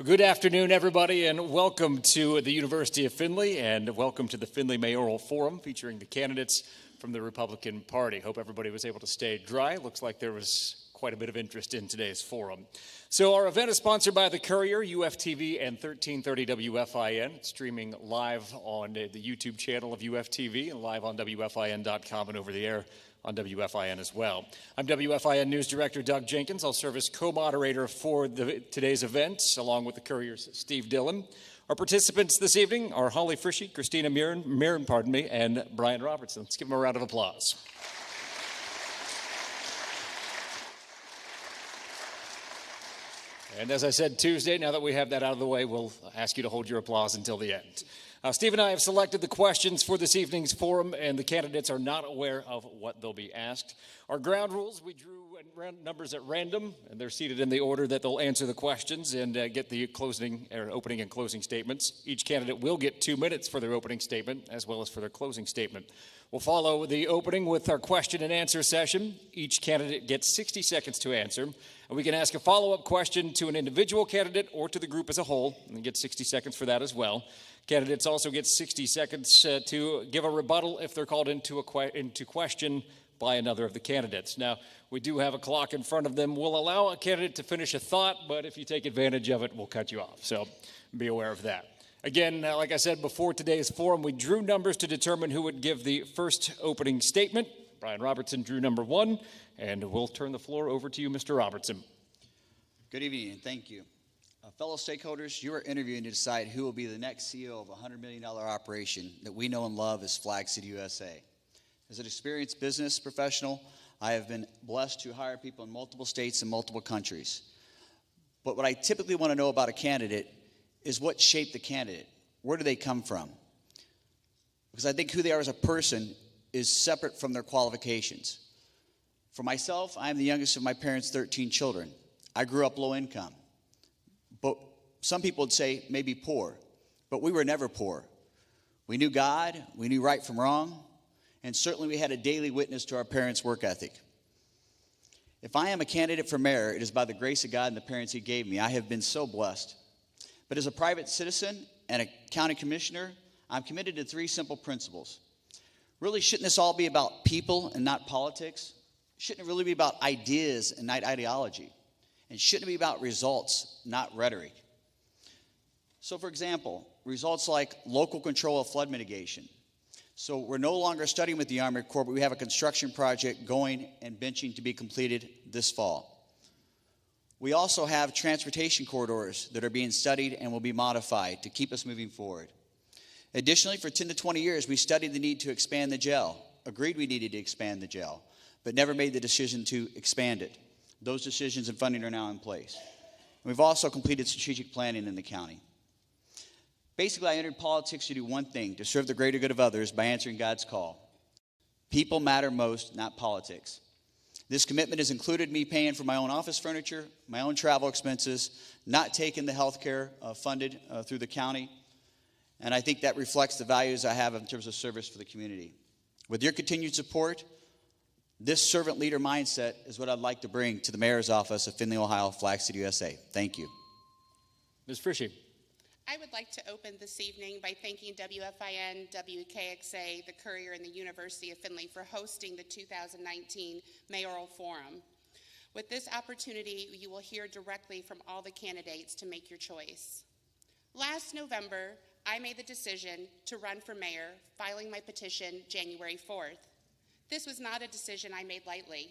Good afternoon, everybody, and welcome to the University of Findlay, and welcome to the Findlay Mayoral Forum featuring the candidates from the Republican Party. Hope everybody was able to stay dry. Looks like there was quite a bit of interest in today's forum. So our event is sponsored by the Courier, UFTV, and 1330 WFIN. It's streaming live on the YouTube channel of UFTV and live on WFIN.com and over the air on WFIN as well. I'm WFIN News Director Doug Jenkins. I'll serve as co-moderator for today's event, along with the Courier's Steve Dillon. Our participants this evening are Holly Frischi, Christina Mirren, and Brian Robertson. Let's give them a round of applause. And as I said Tuesday, now that we have that out of the way, we'll ask you to hold your applause until the end. Steve and I have selected the questions for this evening's forum, and the candidates are not aware of what they'll be asked. Our ground rules, we drew numbers at random, and they're seated in the order that they'll answer the questions and get the opening and closing statements. Each candidate will get 2 minutes for their opening statement, as well as for their closing statement. We'll follow the opening with our question and answer session. Each candidate gets 60 seconds to answer, and we can ask a follow-up question to an individual candidate or to the group as a whole, and get 60 seconds for that as well. Candidates also get 60 seconds to give a rebuttal if they're called into question by another of the candidates. Now, we do have a clock in front of them. We'll allow a candidate to finish a thought, but if you take advantage of it, we'll cut you off. So be aware of that. Again, like I said before today's forum, we drew numbers to determine who would give the first opening statement. Brian Robertson drew number 1, and we'll turn the floor over to you, Mr. Robertson. Good evening, and thank you. Fellow stakeholders, you are interviewing to decide who will be the next CEO of a $100 million operation that we know and love as Flag City USA. As an experienced business professional, I have been blessed to hire people in multiple states and multiple countries. But what I typically want to know about a candidate is what shaped the candidate. Where do they come from? Because I think who they are as a person is separate from their qualifications. For myself, I am the youngest of my parents' 13 children. I grew up low income. But some people would say maybe poor, but we were never poor. We knew God, we knew right from wrong, and certainly we had a daily witness to our parents' work ethic. If I am a candidate for mayor, it is by the grace of God and the parents He gave me. I have been so blessed. But as a private citizen and a county commissioner, I'm committed to 3 simple principles. Really, shouldn't this all be about people and not politics? Shouldn't it really be about ideas and not ideology? And shouldn't it be about results, not rhetoric? So, for example, results like local control of flood mitigation. So we're no longer studying with the Army Corps, but we have a construction project going and benching to be completed this fall. We also have transportation corridors that are being studied and will be modified to keep us moving forward. Additionally, for 10 to 20 years, we studied the need to expand the jail, agreed we needed to expand the jail, but never made the decision to expand it. Those decisions and funding are now in place. And we've also completed strategic planning in the county. Basically, I entered politics to do one thing, to serve the greater good of others by answering God's call. People matter most, not politics. This commitment has included me paying for my own office furniture, my own travel expenses, not taking the health care funded through the county, and I think that reflects the values I have in terms of service for the community. With your continued support, this servant leader mindset is what I'd like to bring to the mayor's office of Findlay, Ohio, Flag City, USA. Thank you. Ms. Frischi. I would like to open this evening by thanking WFIN, WKXA, the Courier, and the University of Findlay for hosting the 2019 Mayoral Forum. With this opportunity, you will hear directly from all the candidates to make your choice. Last November, I made the decision to run for mayor, filing my petition January 4th. This was not a decision I made lightly.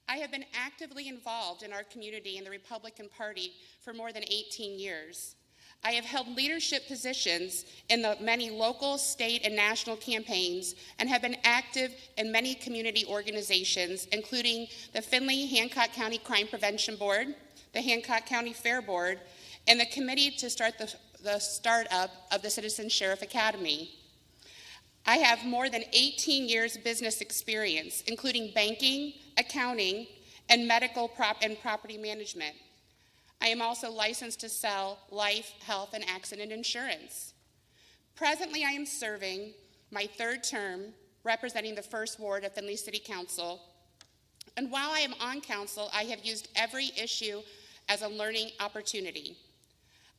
I have been actively involved in our community and the Republican Party for more than 18 years. I have held leadership positions in the many local, state, and national campaigns and have been active in many community organizations, including the Findlay Hancock County Crime Prevention Board, the Hancock County Fair Board, and the committee to start the startup of the Citizen Sheriff Academy. I have more than 18 years business experience, including banking, accounting, and medical and property management. I am also licensed to sell life, health, and accident insurance. Presently, I am serving my 3rd term representing the 1st Ward of Findlay City Council. And while I am on council, I have used every issue as a learning opportunity.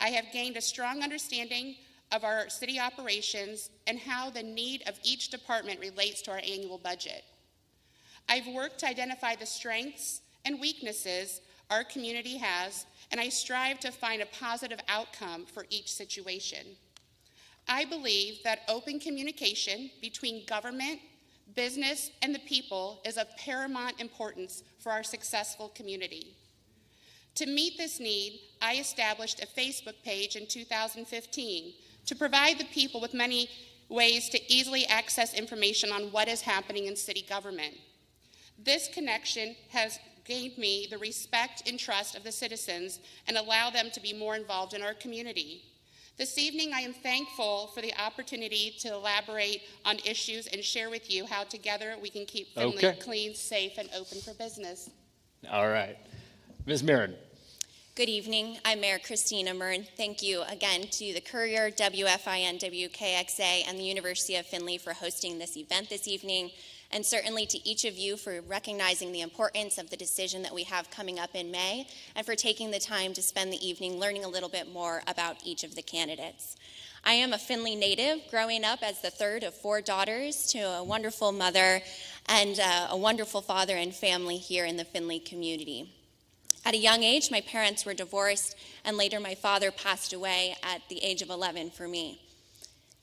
I have gained a strong understanding of our city operations and how the need of each department relates to our annual budget. I've worked to identify the strengths and weaknesses our community has, and I strive to find a positive outcome for each situation. I believe that open communication between government, business, and the people is of paramount importance for our successful community. To meet this need, I established a Facebook page in 2015 to provide the people with many ways to easily access information on what is happening in city government. This connection has gained me the respect and trust of the citizens and allow them to be more involved in our community. This evening, I am thankful for the opportunity to elaborate on issues and share with you how together we can keep Findlay clean, safe, and open for business. All right. Ms. Mirren. Good evening. I'm Mayor Christina Murn. Thank you again to the Courier, WFIN, WKXA, and the University of Findlay for hosting this event this evening, and certainly to each of you for recognizing the importance of the decision that we have coming up in May, and for taking the time to spend the evening learning a little bit more about each of the candidates. I am a Findlay native, growing up as the third of 4 daughters to a wonderful mother and a wonderful father and family here in the Findlay community. At a young age, my parents were divorced, and later my father passed away at the age of 11 for me.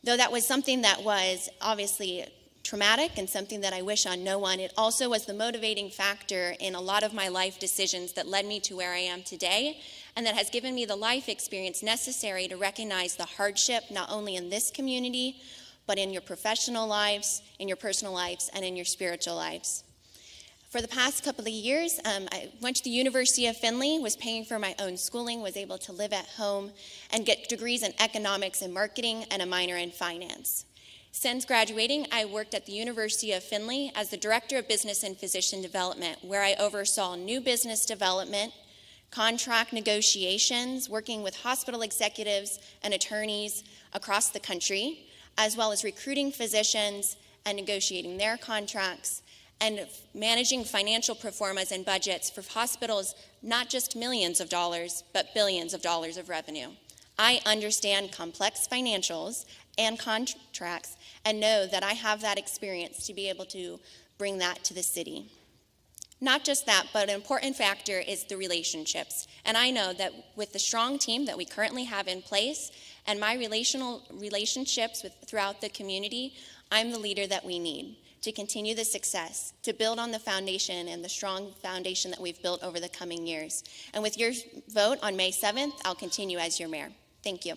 Though that was something that was obviously traumatic and something that I wish on no one, it also was the motivating factor in a lot of my life decisions that led me to where I am today, and that has given me the life experience necessary to recognize the hardship not only in this community, but in your professional lives, in your personal lives, and in your spiritual lives. For the past couple of years, I went to the University of Findlay, was paying for my own schooling, was able to live at home and get degrees in economics and marketing and a minor in finance. Since graduating, I worked at the University of Findlay as the Director of Business and Physician Development, where I oversaw new business development, contract negotiations, working with hospital executives and attorneys across the country, as well as recruiting physicians and negotiating their contracts, and managing financial performance and budgets for hospitals, not just millions of dollars, but billions of dollars of revenue. I understand complex financials and contracts and know that I have that experience to be able to bring that to the city. Not just that, but an important factor is the relationships. And I know that with the strong team that we currently have in place and my relationships throughout the community, I'm the leader that we need to continue the success, to build on the foundation and the strong foundation that we've built over the coming years. And with your vote on May 7th, I'll continue as your mayor. Thank you.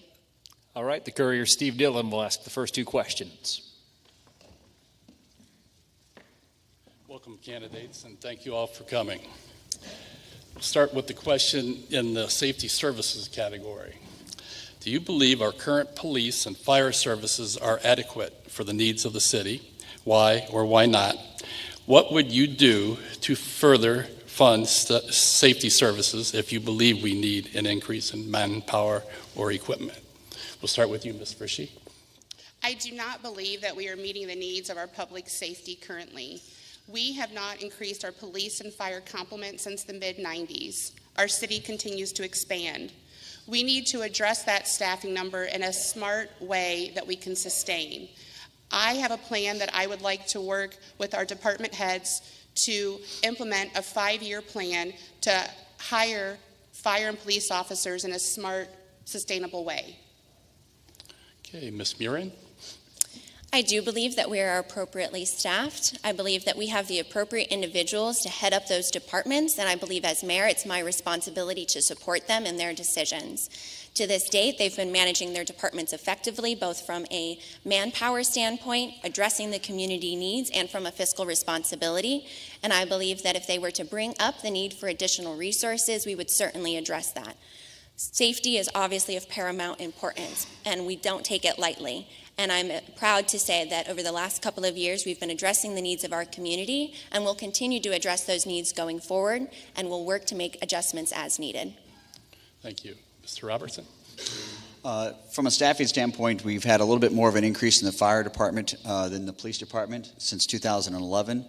All right, the Courier, Steve Dillon, will ask the first 2 questions. Welcome, candidates, and thank you all for coming. We'll start with the question in the safety services category. Do you believe our current police and fire services are adequate for the needs of the city? Why or why not? What would you do to further fund safety services if you believe we need an increase in manpower or equipment? We'll start with you, Ms. Frischie. I do not believe that we are meeting the needs of our public safety currently. We have not increased our police and fire complement since the mid-90s. Our city continues to expand. We need to address that staffing number in a smart way that we can sustain. I have a plan that I would like to work with our department heads to implement a 5-year plan to hire fire and police officers in a smart, sustainable way. Okay, Ms. Murin. I do believe that we are appropriately staffed. I believe that we have the appropriate individuals to head up those departments, and I believe as mayor, it's my responsibility to support them in their decisions. To this date, they've been managing their departments effectively, both from a manpower standpoint, addressing the community needs, and from a fiscal responsibility. And I believe that if they were to bring up the need for additional resources, we would certainly address that. Safety is obviously of paramount importance, and we don't take it lightly. And I'm proud to say that over the last couple of years, we've been addressing the needs of our community, and we'll continue to address those needs going forward, and we'll work to make adjustments as needed. Thank you. Mr. Robertson. From a staffing standpoint, we've had a little bit more of an increase in the fire department than the police department since 2011.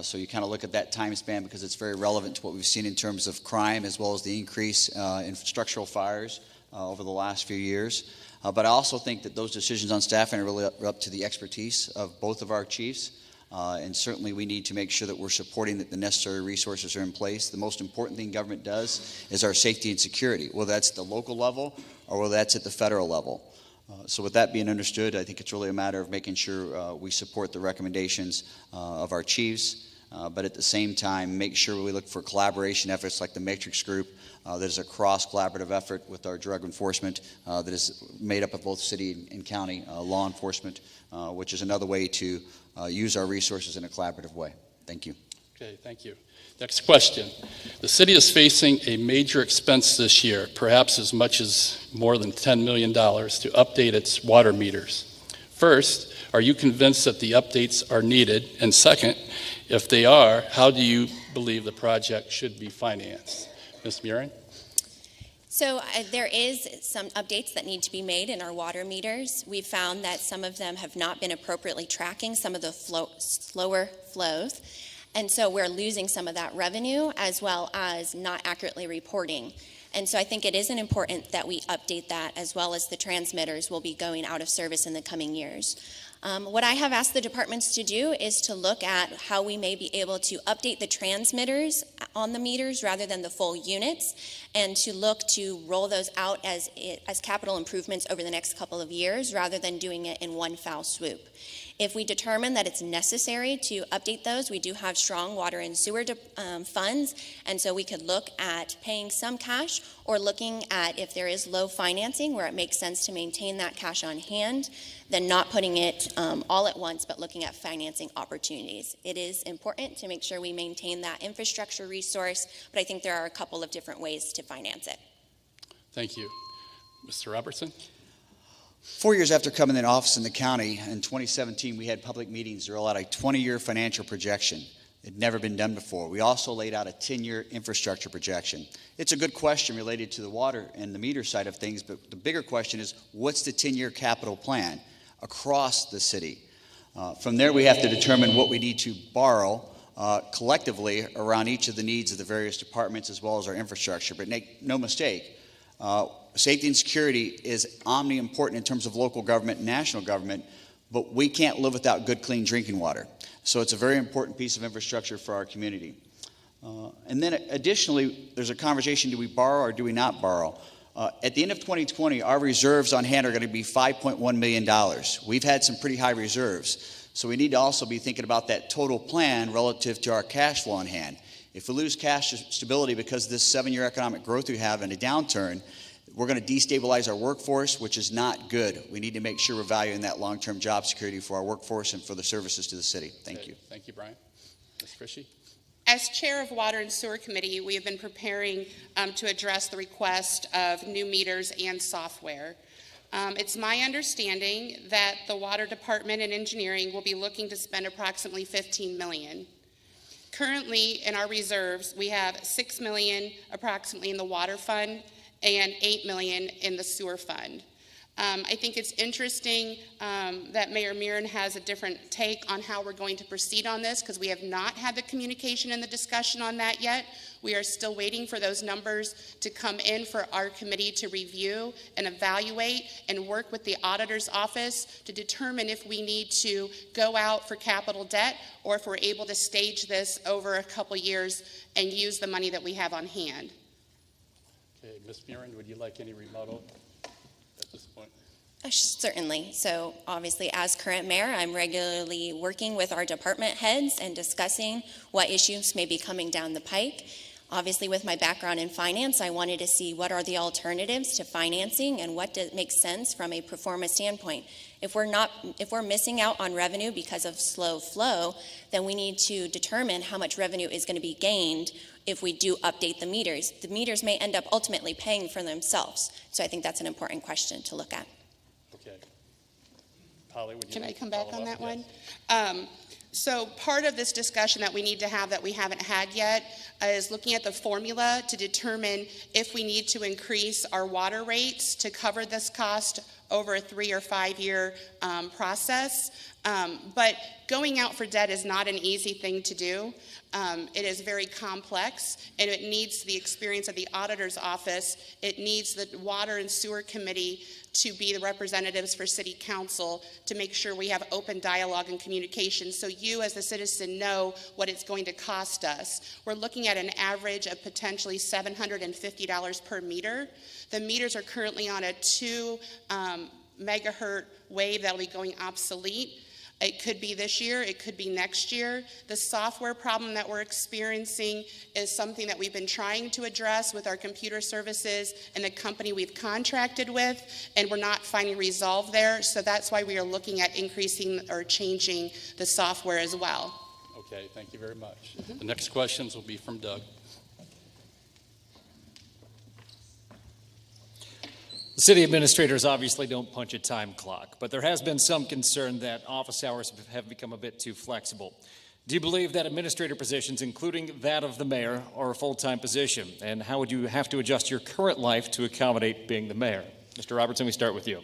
So you kind of look at that time span because it's very relevant to what we've seen in terms of crime as well as the increase in structural fires. over the last few years. But I also think that those decisions on staffing are really up to the expertise of both of our chiefs. And certainly we need to make sure that we're supporting that the necessary resources are in place. The most important thing government does is our safety and security, whether that's at the local level or whether that's at the federal level. So with that being understood, I think it's really a matter of making sure we support the recommendations of our chiefs, but at the same time, make sure we look for collaboration efforts like the Matrix Group that is a cross-collaborative effort with our drug enforcement that is made up of both city and county law enforcement, which is another way to use our resources in a collaborative way. Thank you. Okay, thank you. Next question. The city is facing a major expense this year, perhaps as much as more than $10 million, to update its water meters. First, are you convinced that the updates are needed? And second, if they are, how do you believe the project should be financed? Ms. Murin? So there is some updates that need to be made in our water meters. We found that some of them have not been appropriately tracking some of the slower flows. And so we're losing some of that revenue as well as not accurately reporting. And so I think it is important that we update that, as well as the transmitters will be going out of service in the coming years. What I have asked the departments to do is to look at how we may be able to update the transmitters on the meters rather than the full units, and to look to roll those out as capital improvements over the next couple of years rather than doing it in one foul swoop. If we determine that it's necessary to update those, we do have strong water and sewer funds, and so we could look at paying some cash or looking at if there is low financing where it makes sense to maintain that cash on hand, then not putting it all at once, but looking at financing opportunities. It is important to make sure we maintain that infrastructure resource, but I think there are a couple of different ways to finance it. Thank you. Mr. Robertson? 4 years after coming in office in the county, in 2017, we had public meetings to roll out a 20-year financial projection. It had never been done before. We also laid out a 10-year infrastructure projection. It's a good question related to the water and the meter side of things, but the bigger question is, what's the 10-year capital plan across the city? From there, we have to determine what we need to borrow collectively around each of the needs of the various departments as well as our infrastructure. But make no mistake, safety and security is omni-important in terms of local government and national government, but we can't live without good, clean drinking water. So it's a very important piece of infrastructure for our community. And then additionally, there's a conversation, do we borrow or do we not borrow? At the end of 2020, our reserves on hand are going to be $5.1 million. We've had some pretty high reserves. So we need to also be thinking about that total plan relative to our cash flow on hand. If we lose cash stability because of this 7-year economic growth we have in a downturn, we're going to destabilize our workforce, which is not good. We need to make sure we're valuing that long-term job security for our workforce and for the services to the city. Thank you. Thank you, Brian. Ms. Frischi? As chair of Water and Sewer Committee, we have been preparing to address the request of new meters and software. It's my understanding that the Water Department and Engineering will be looking to spend approximately $15 million. Currently, in our reserves, we have $6 million approximately in the water fund and $8 million in the sewer fund. I think it's interesting that Mayor Murin has a different take on how we're going to proceed on this, because we have not had the communication and the discussion on that yet. We are still waiting for those numbers to come in for our committee to review and evaluate and work with the auditor's office to determine if we need to go out for capital debt or if we're able to stage this over a couple years and use the money that we have on hand. Okay, Ms. Murin, would you like any rebuttal at this point? Certainly. So obviously, as current mayor, I'm regularly working with our department heads and discussing what issues may be coming down the pike. Obviously, with my background in finance, I wanted to see what are the alternatives to financing and what makes sense from a pro forma standpoint. If we're missing out on revenue because of slow flow, then we need to determine how much revenue is going to be gained if we do update the meters. The meters may end up ultimately paying for themselves. So I think that's an important question to look at. Okay. Polly, would you Can I like to come back follow on up? that Yes. one? So part of this discussion that we need to have that we haven't had yet is looking at the formula to determine if we need to increase our water rates to cover this cost over a 3 or 5 year process. But going out for debt is not an easy thing to do. It is very complex, and it needs the experience of the auditor's office. It needs the Water and Sewer Committee to be the representatives for City Council to make sure we have open dialogue and communication so you as the citizen know what it's going to cost us. We're looking at an average of potentially $750 per meter. The meters are currently on a 2 megahertz wave that will be going obsolete. It could be this year, it could be next year. The software problem that we're experiencing is something that we've been trying to address with our computer services and the company we've contracted with, and we're not finding resolve there. So that's why we are looking at increasing or changing the software as well. Okay, thank you very much. The next questions will be from Doug. The city administrators obviously don't punch a time clock, but there has been some concern that office hours have become a bit too flexible. Do you believe that administrator positions, including that of the mayor, are a full-time position? And how would you have to adjust your current life to accommodate being the mayor? Mr. Robertson, we start with you.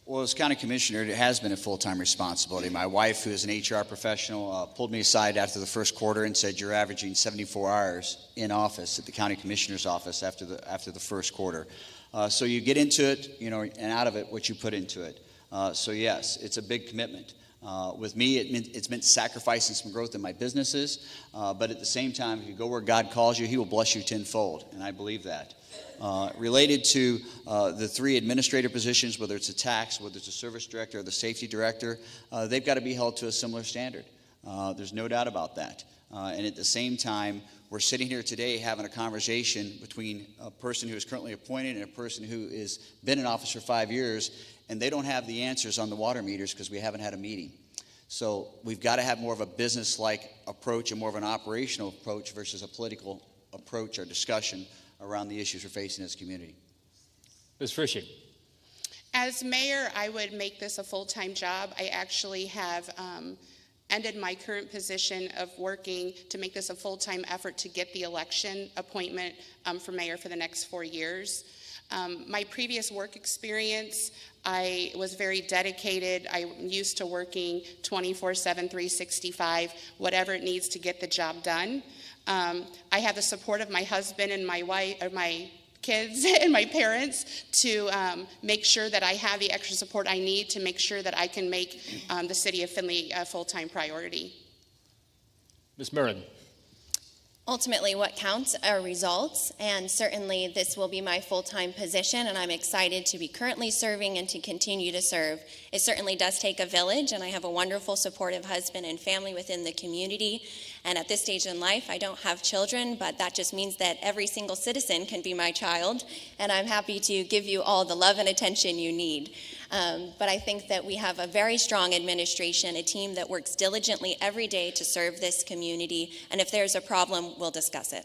Well, as county commissioner, it has been a full-time responsibility. My wife, who is an HR professional, pulled me aside after the first quarter and said, "You're averaging 74 hours in office at the county commissioner's office after the first quarter." So you get into it, and out of it what you put into it. So yes, it's a big commitment. With me, it's meant sacrificing some growth in my businesses, but at the same time, if you go where God calls you, He will bless you tenfold, and I believe that. Related to the 3 administrative positions, whether it's a tax, whether it's a service director, or the safety director, they've got to be held to a similar standard. There's no doubt about that. And at the same time, we're sitting here today having a conversation between a person who is currently appointed and a person who has been in office for 5 years, and they don't have the answers on the water meters because we haven't had a meeting. So we've got to have more of a business-like approach and more of an operational approach versus a political approach or discussion around the issues we're facing as a community. Ms. Frisching. As mayor, I would make this a full-time job. I actually have ended my current position of working to make this a full-time effort to get the election appointment for mayor for the next 4 years. My previous work experience, I was very dedicated. I'm used to working 24/7, 365, whatever it needs to get the job done. I have the support of my husband and my wife, or my kids and my parents to make sure that I have the extra support I need to make sure that I can make the city of Findlay a full-time priority. Ms. Murrin. Ultimately, what counts are results, and certainly this will be my full-time position, and I'm excited to be currently serving and to continue to serve. It certainly does take a village, and I have a wonderful, supportive husband and family within the community. And at this stage in life, I don't have children, but that just means that every single citizen can be my child, and I'm happy to give you all the love and attention you need. But I think that we have a very strong administration, a team that works diligently every day to serve this community, and if there's a problem, we'll discuss it.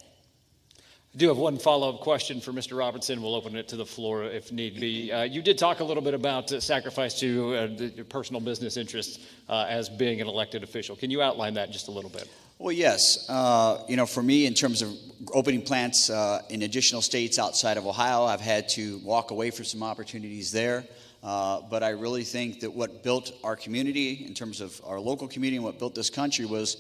I do have one follow-up question for Mr. Robertson. We'll open it to the floor if need be. You did talk a little bit about sacrifice to your personal business interests as being an elected official. Can you outline that just a little bit? Well, yes. For me, in terms of opening plants in additional states outside of Ohio, I've had to walk away from some opportunities there. But I really think that what built our community, in terms of our local community, and what built this country was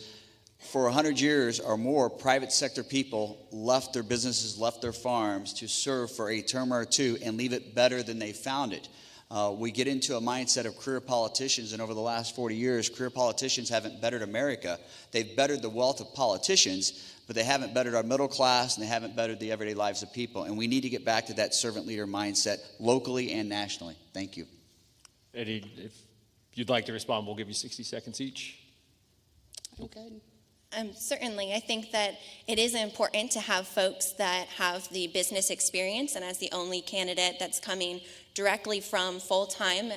for 100 years or more, private sector people left their businesses, left their farms to serve for a term or two and leave it better than they found it. We get into a mindset of career politicians, and over the last 40 years, career politicians haven't bettered America. They've bettered the wealth of politicians, but they haven't bettered our middle class, and they haven't bettered the everyday lives of people. And we need to get back to that servant leader mindset locally and nationally. Thank you. Eddie, if you'd like to respond, we'll give you 60 seconds each. I'm good. Certainly, I think that it is important to have folks that have the business experience, and as the only candidate that's coming directly from full-time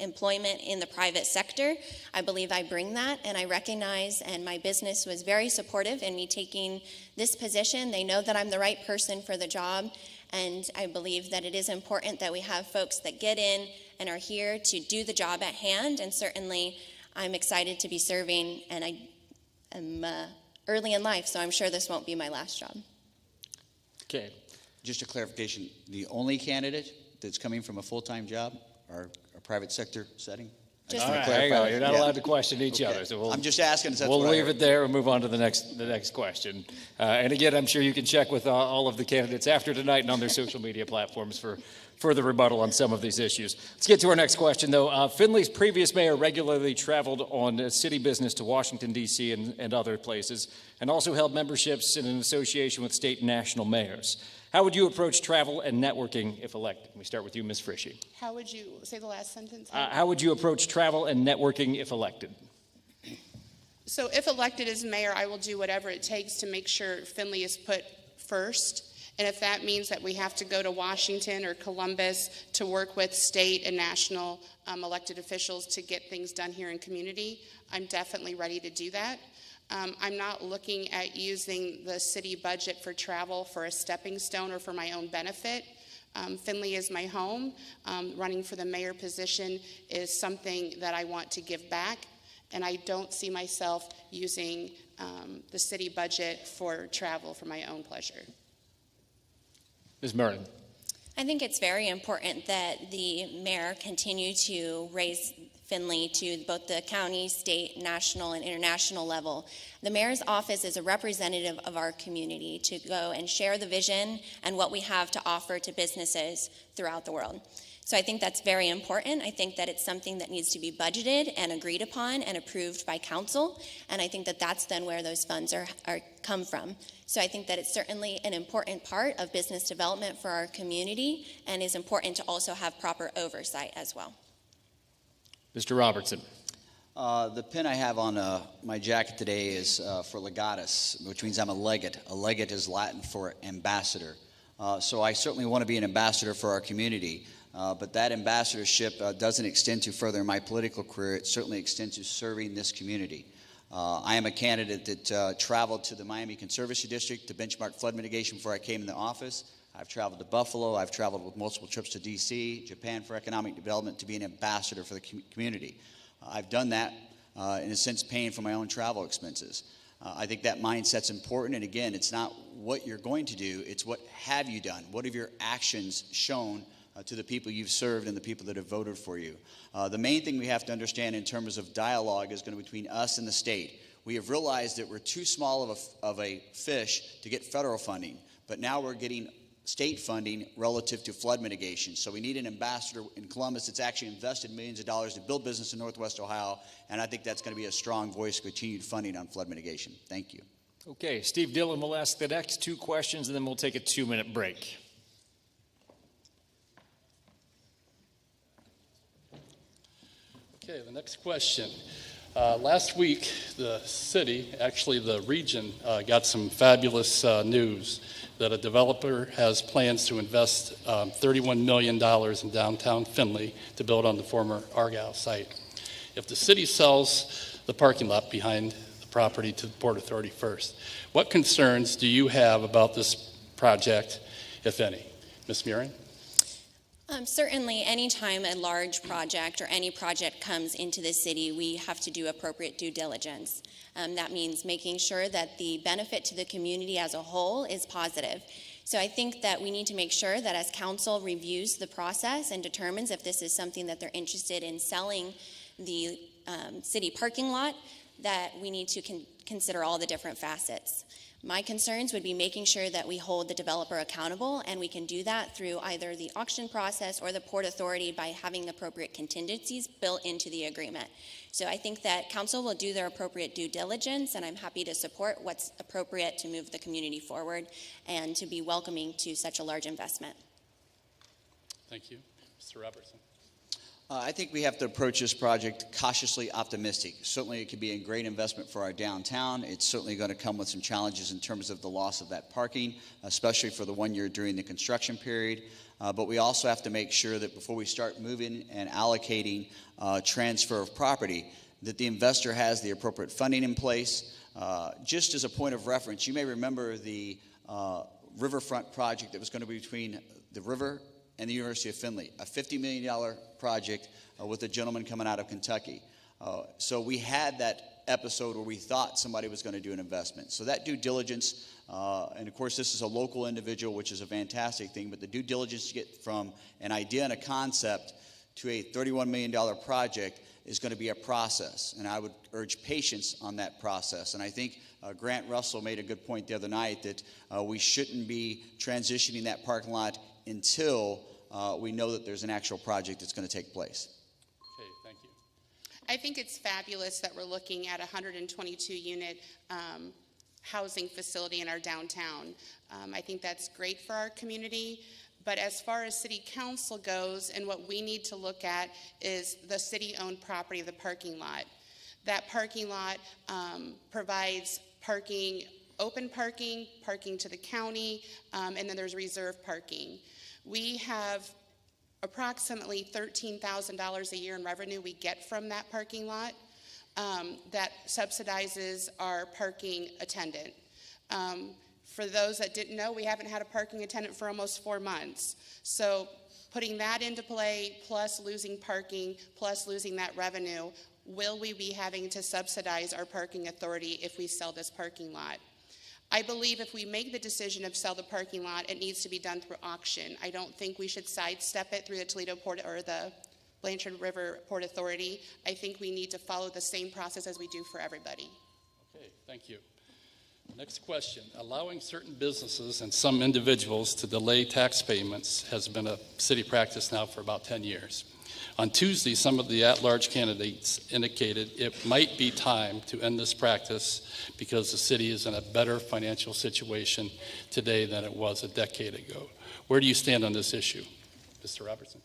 employment in the private sector, I believe I bring that, and I recognize, and my business was very supportive in me taking this position. They know that I'm the right person for the job, and I believe that it is important that we have folks that get in and are here to do the job at hand, and certainly I'm excited to be serving, and I'm early in life, so I'm sure this won't be my last job. Okay. Just a clarification, the only candidate that's coming from a full-time job are private sector setting? Just- All right, clarify hang on. that. You're not Yeah. allowed to question each Okay. other. So I'm just asking. That's we'll what I leave heard. it there and move on to the next question. And again, I'm sure you can check with all of the candidates after tonight and on their social media platforms for further rebuttal on some of these issues. Let's get to our next question, though. Findlay's previous mayor regularly traveled on city business to Washington, D.C. and other places, and also held memberships in an association with state and national mayors. How would you approach travel and networking if elected? Can we start with you, Ms. Frischi? How would you say the last sentence? How would you approach travel and networking if elected? So if elected as mayor, I will do whatever it takes to make sure Findlay is put first. And if that means that we have to go to Washington or Columbus to work with state and national elected officials to get things done here in community, I'm definitely ready to do that. I'm not looking at using the city budget for travel for a stepping stone or for my own benefit. Findlay is my home. Running for the mayor position is something that I want to give back, and I don't see myself using the city budget for travel for my own pleasure. Ms. Murren. I think it's very important that the mayor continue to raise Findlay to both the county, state, national, and international level. The mayor's office is a representative of our community to go and share the vision and what we have to offer to businesses throughout the world. So I think that's very important. I think that it's something that needs to be budgeted and agreed upon and approved by council, and I think that that's then where those funds are come from. So I think that it's certainly an important part of business development for our community and is important to also have proper oversight as well. Mr. Robertson. The pin I have on my jacket today is for legatus, which means I'm a legate. A legate is Latin for ambassador. So I certainly want to be an ambassador for our community. But that ambassadorship doesn't extend to further in my political career. It certainly extends to serving this community. I am a candidate that traveled to the Miami Conservancy District to benchmark flood mitigation before I came in the office. I've traveled to Buffalo. I've traveled with multiple trips to D.C., Japan for economic development to be an ambassador for the community. I've done that in a sense paying for my own travel expenses. I think that mindset's important. And again, it's not what you're going to do. It's what have you done? What have your actions shown to the people you've served and the people that have voted for you? The main thing we have to understand in terms of dialogue is going to be between us and the state. We have realized that we're too small of a fish to get federal funding, but now we're getting state funding relative to flood mitigation. So we need an ambassador in Columbus that's actually invested millions of dollars to build business in Northwest Ohio, and I think that's going to be a strong voice for continued funding on flood mitigation. Thank you. Okay, Steve Dillon will ask the next two questions, and then we'll take a 2-minute break. Okay, the next question. Last week, the city, actually the region, got some fabulous news that a developer has plans to invest $31 million in downtown Findlay to build on the former Argyle site. If the city sells the parking lot behind the property to the Port Authority first, what concerns do you have about this project, if any? Ms. Murin? Certainly, anytime a large project or any project comes into the city, we have to do appropriate due diligence. That means making sure that the benefit to the community as a whole is positive. So I think that we need to make sure that as council reviews the process and determines if this is something that they're interested in selling the city parking lot, that we need to consider all the different facets. My concerns would be making sure that we hold the developer accountable, and we can do that through either the auction process or the Port Authority by having appropriate contingencies built into the agreement. So I think that council will do their appropriate due diligence, and I'm happy to support what's appropriate to move the community forward and to be welcoming to such a large investment. Thank you. Mr. Robertson? I think we have to approach this project cautiously optimistic. Certainly it could be a great investment for our downtown. It's certainly going to come with some challenges in terms of the loss of that parking, especially for the 1 year during the construction period. But we also have to make sure that before we start moving and allocating transfer of property, that the investor has the appropriate funding in place. Just as a point of reference, you may remember the riverfront project that was going to be between the river and the University of Findlay, a $50 million project with a gentleman coming out of Kentucky. So we had that episode where we thought somebody was going to do an investment. So that due diligence, and of course this is a local individual, which is a fantastic thing, but the due diligence to get from an idea and a concept to a $31 million project is going to be a process, and I would urge patience on that process. And I think Grant Russell made a good point the other night that we shouldn't be transitioning that parking lot until we know that there's an actual project that's going to take place. Okay, thank you. I think it's fabulous that we're looking at a 122-unit housing facility in our downtown. I think that's great for our community. But as far as city council goes, and what we need to look at is the city-owned property of the parking lot. That parking lot provides parking, open parking, parking to the county, and then there's reserve parking. We have approximately $13,000 a year in revenue we get from that parking lot that subsidizes our parking attendant. For those that didn't know, we haven't had a parking attendant for almost 4 months. So putting that into play, plus losing parking, plus losing that revenue, will we be having to subsidize our parking authority if we sell this parking lot? I believe if we make the decision to sell the parking lot, it needs to be done through auction. I don't think we should sidestep it through the Toledo Port or the Blanchard River Port Authority. I think we need to follow the same process as we do for everybody. Okay, thank you. Next question. Allowing certain businesses and some individuals to delay tax payments has been a city practice now for about 10 years. On Tuesday, some of the at-large candidates indicated it might be time to end this practice because the city is in a better financial situation today than it was a decade ago. Where do you stand on this issue? Mr. Robertson?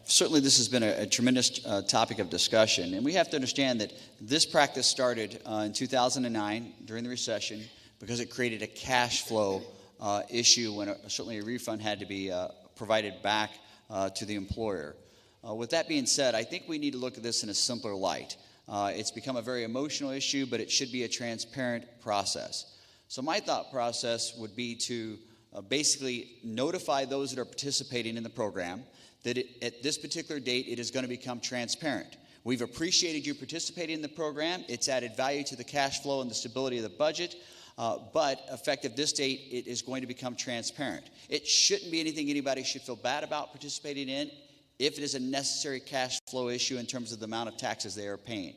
Certainly this has been a tremendous topic of discussion, and we have to understand that this practice started in 2009 during the recession because it created a cash flow issue when certainly a refund had to be provided back to the employer. With that being said, I think we need to look at this in a simpler light. It's become a very emotional issue, but it should be a transparent process. So my thought process would be to basically notify those that are participating in the program that at this particular date, it is going to become transparent. We've appreciated you participating in the program. It's added value to the cash flow and the stability of the budget, but effective this date, it is going to become transparent. It shouldn't be anything anybody should feel bad about participating in if it is a necessary cash flow issue in terms of the amount of taxes they are paying.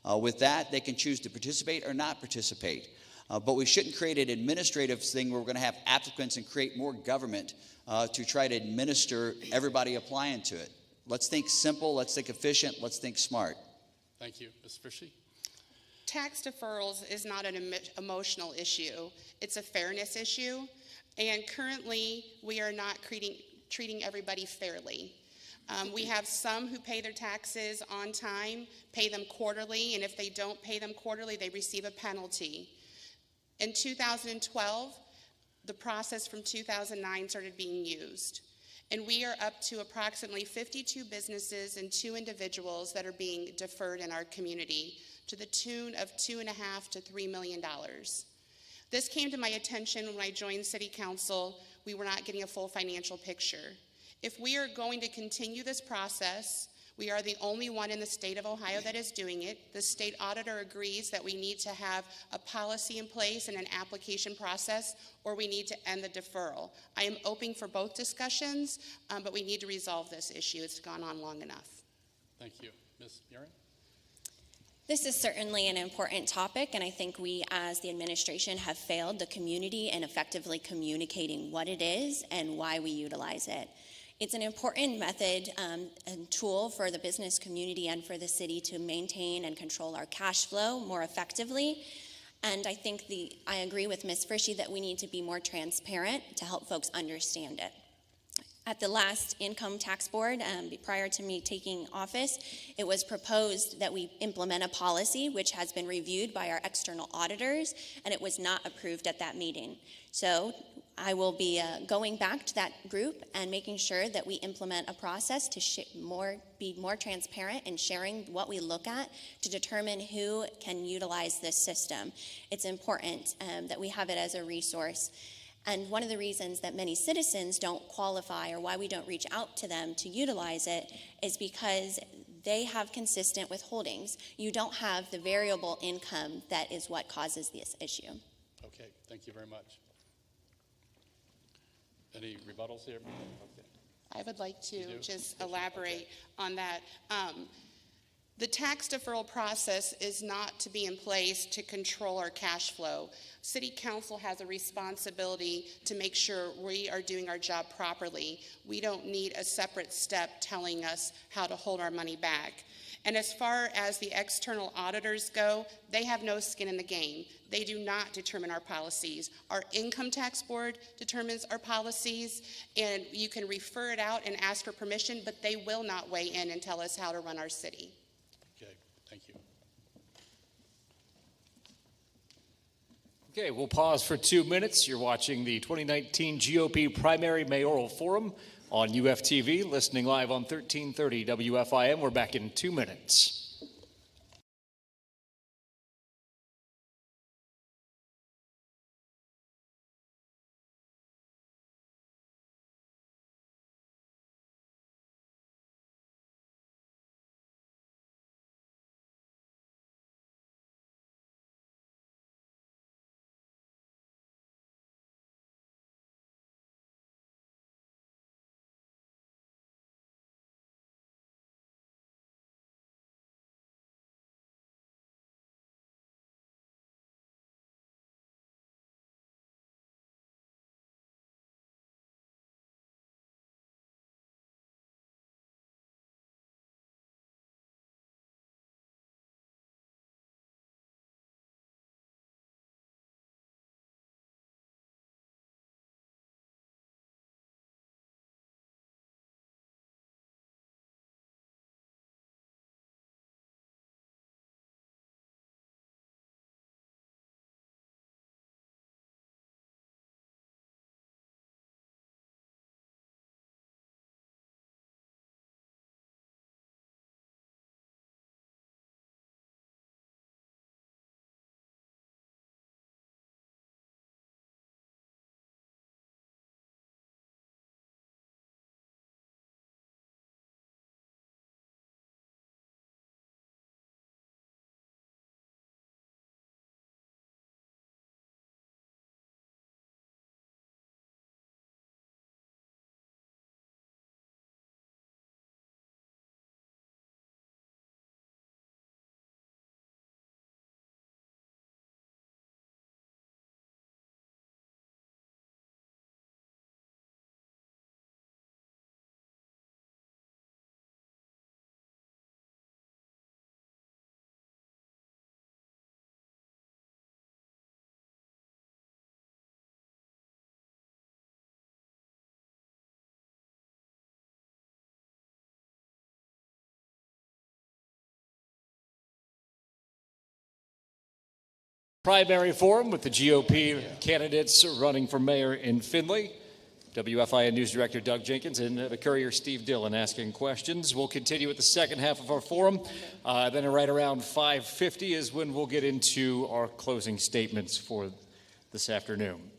With that, they can choose to participate or not participate. But we shouldn't create an administrative thing where we're going to have applicants and create more government to try to administer everybody applying to it. Let's think simple, let's think efficient, let's think smart. Thank you. Ms. Frischi? Tax deferrals is not an emotional issue. It's a fairness issue. And currently, we are not treating everybody fairly. We have some who pay their taxes on time, pay them quarterly, and if they don't pay them quarterly, they receive a penalty. In 2012, the process from 2009 started being used. And we are up to approximately 52 businesses and 2 individuals that are being deferred in our community to the tune of $2.5 to $3 million. This came to my attention when I joined City Council. We were not getting a full financial picture. If we are going to continue this process, we are the only one in the state of Ohio that is doing it. The state auditor agrees that we need to have a policy in place and an application process, or we need to end the deferral. I am open for both discussions, but we need to resolve this issue. It's gone on long enough. Thank you. Ms. Murin? This is certainly an important topic, and I think we as the administration have failed the community in effectively communicating what it is and why we utilize it. It's an important method and tool for the business community and for the city to maintain and control our cash flow more effectively. And I think I agree with Ms. Frischi that we need to be more transparent to help folks understand it. At the last income tax board, prior to me taking office, it was proposed that we implement a policy which has been reviewed by our external auditors, and it was not approved at that meeting. So I will be going back to that group and making sure that we implement a process to be more transparent in sharing what we look at to determine who can utilize this system. It's important that we have it as a resource. And one of the reasons that many citizens don't qualify or why we don't reach out to them to utilize it is because they have consistent withholdings. You don't have the variable income that is what causes this issue. Okay, thank you very much. Any rebuttals here? Okay. I would like to just elaborate on that. The tax deferral process is not to be in place to control our cash flow. City Council has a responsibility to make sure we are doing our job properly. We don't need a separate step telling us how to hold our money back. And as far as the external auditors go, they have no skin in the game. They do not determine our policies. Our income tax board determines our policies, and you can refer it out and ask for permission, but they will not weigh in and tell us how to run our city. Okay, thank you. Okay, we'll pause for 2 minutes. You're watching the 2019 GOP Primary Mayoral Forum on UFTV, listening live on 1330 WFIM. We're back in 2 minutes. Primary forum with the GOP candidates running for mayor in Findlay. WFIN News Director Doug Jenkins and the Courier Steve Dillon asking questions. We'll continue with the second half of our forum. Then right around 5:50 is when we'll get into our closing statements for this afternoon.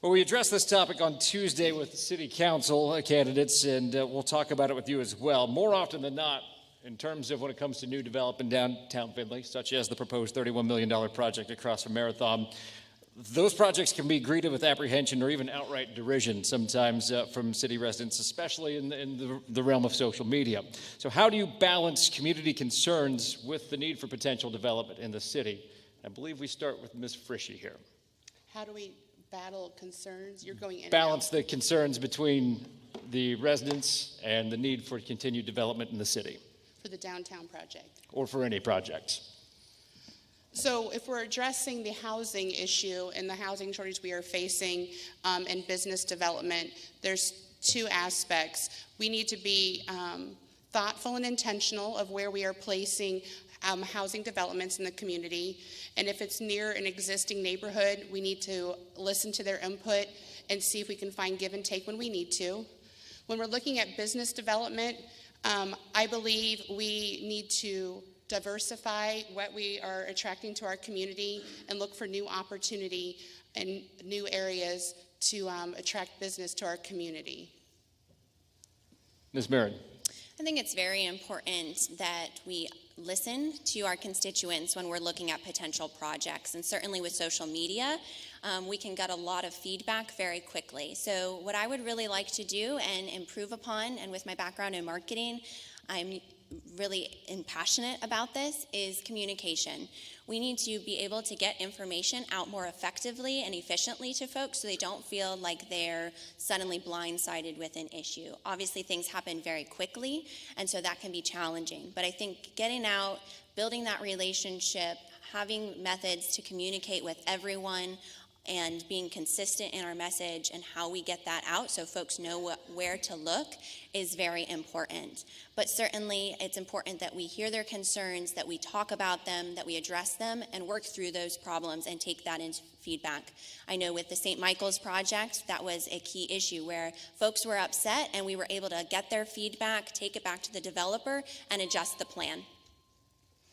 Well, we addressed this topic on Tuesday with the City Council candidates, and we'll talk about it with you as well. More often than not, in terms of when it comes to new development downtown Findlay, such as the proposed $31 million project across from Marathon, those projects can be greeted with apprehension or even outright derision sometimes from city residents, especially in the realm of social media. So how do you balance community concerns with the need for potential development in the city? I believe we start with Ms. Frishy here. How do we battle concerns? You're going in Balance the concerns between the residents and the need for continued development in the city. for the downtown project. Or for any projects. So if we're addressing the housing issue and the housing shortage we are facing in business development, there's two aspects. We need to be thoughtful and intentional of where we are placing housing developments in the community. And if it's near an existing neighborhood, we need to listen to their input and see if we can find give and take when we need to. When we're looking at business development, I believe we need to diversify what we are attracting to our community and look for new opportunity and new areas to attract business to our community. Ms. Marin. I think it's very important that we listen to our constituents when we're looking at potential projects. And certainly with social media, we can get a lot of feedback very quickly. So what I would really like to do and improve upon, and with my background in marketing, I'm really passionate about this, is communication. We need to be able to get information out more effectively and efficiently to folks so they don't feel like they're suddenly blindsided with an issue. Obviously, things happen very quickly, and so that can be challenging. But I think getting out, building that relationship, having methods to communicate with everyone, and being consistent in our message and how we get that out so folks know where to look is very important. But certainly it's important that we hear their concerns, that we talk about them, that we address them, and work through those problems and take that into feedback. I know with the St. Michael's project, that was a key issue where folks were upset and we were able to get their feedback, take it back to the developer, and adjust the plan.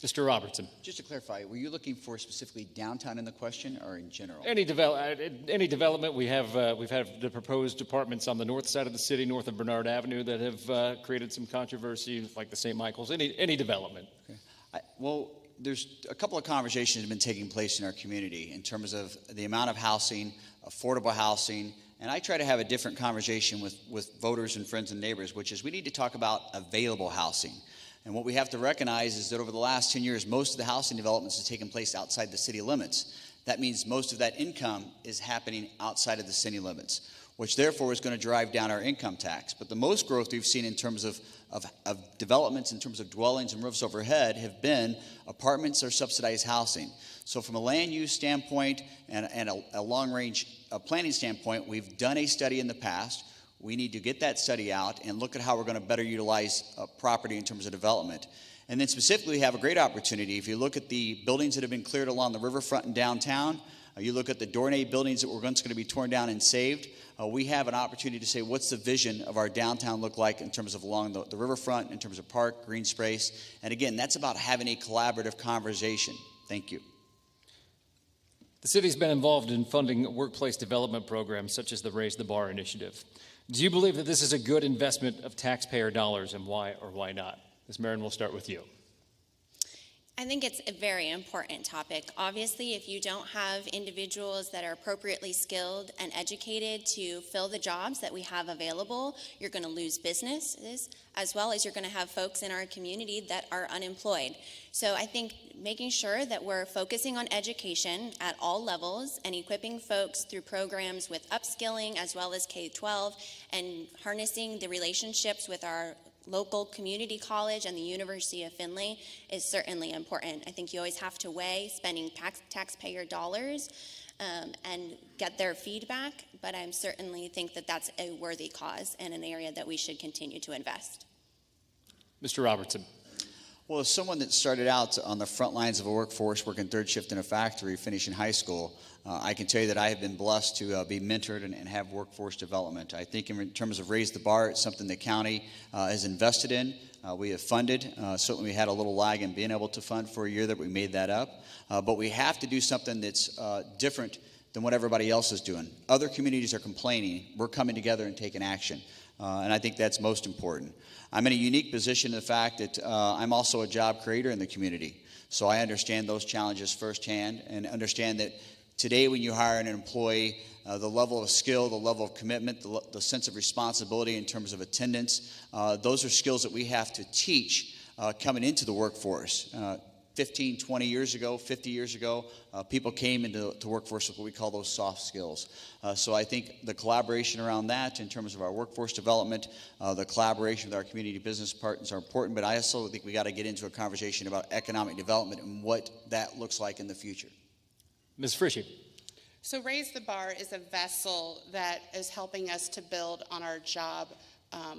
Mr. Robertson. Just to clarify, were you looking for specifically downtown in the question or in general? Any development, we've had the proposed apartments on the north side of the city, north of Bernard Avenue, that have created some controversy, like the St. Michael's. Any development. Okay. Well, there's a couple of conversations that have been taking place in our community in terms of the amount of housing, affordable housing, and I try to have a different conversation with voters and friends and neighbors, which is we need to talk about available housing. And what we have to recognize is that over the last 10 years, most of the housing developments have taken place outside the city limits. That means most of that income is happening outside of the city limits, which therefore is going to drive down our income tax. But the most growth we've seen in terms of developments, in terms of dwellings and roofs overhead, have been apartments or subsidized housing. So from a land use standpoint and a long-range planning standpoint, we've done a study in the past. We need to get that study out and look at how we're going to better utilize property in terms of development. And then specifically, we have a great opportunity. If you look at the buildings that have been cleared along the riverfront and downtown, you look at the Dornay buildings that were once going to be torn down and saved, we have an opportunity to say, what's the vision of our downtown look like in terms of along the riverfront, in terms of park, green space. And again, that's about having a collaborative conversation. Thank you. The city's been involved in funding workplace development programs such as the Raise the Bar initiative. Do you believe that this is a good investment of taxpayer dollars, and why or why not? Ms. Marin, we'll start with you. I think it's a very important topic. Obviously, if you don't have individuals that are appropriately skilled and educated to fill the jobs that we have available, you're going to lose businesses, as well as you're going to have folks in our community that are unemployed. So I think making sure that we're focusing on education at all levels and equipping folks through programs with upskilling as well as K-12 and harnessing the relationships with our local community college and the University of Findlay is certainly important. I think you always have to weigh spending taxpayer dollars and get their feedback, but I certainly think that that's a worthy cause and an area that we should continue to invest. Mr. Robertson. Well, as someone that started out on the front lines of a workforce, working third shift in a factory, finishing high school, I can tell you that I have been blessed to be mentored and have workforce development. I think in terms of Raise the Bar, it's something the county has invested in. We have funded. Certainly we had a little lag in being able to fund for a year that we made that up. But we have to do something that's different than what everybody else is doing. Other communities are complaining. We're coming together and taking action. And I think that's most important. I'm in a unique position in the fact that I'm also a job creator in the community. So I understand those challenges firsthand and understand that today when you hire an employee, the level of skill, the level of commitment, the sense of responsibility in terms of attendance, those are skills that we have to teach coming into the workforce. 15, 20 years ago, 50 years ago, people came into the workforce with what we call those soft skills. So I think the collaboration around that in terms of our workforce development, the collaboration with our community business partners are important, but I also think we got to get into a conversation about economic development and what that looks like in the future. Ms. Frischie. So Raise the Bar is a vessel that is helping us to build on our job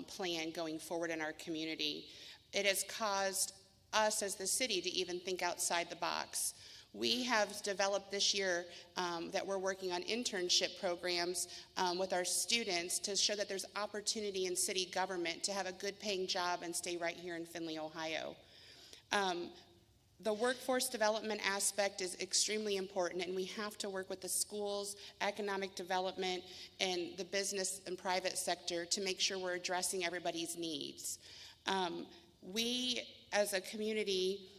plan going forward in our community. It has caused us as the city to even think outside the box. We have developed this year that we're working on internship programs with our students to show that there's opportunity in city government to have a good paying job and stay right here in Findlay, Ohio. The workforce development aspect is extremely important, and we have to work with the schools, economic development, and the business and private sector to make sure we're addressing everybody's needs. We, as a community,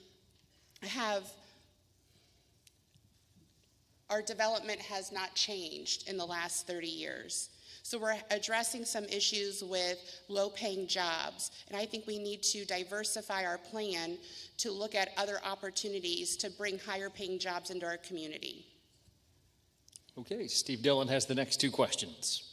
our development has not changed in the last 30 years. So we're addressing some issues with low-paying jobs, and I think we need to diversify our plan to look at other opportunities to bring higher-paying jobs into our community. Okay, Steve Dillon has the next two questions.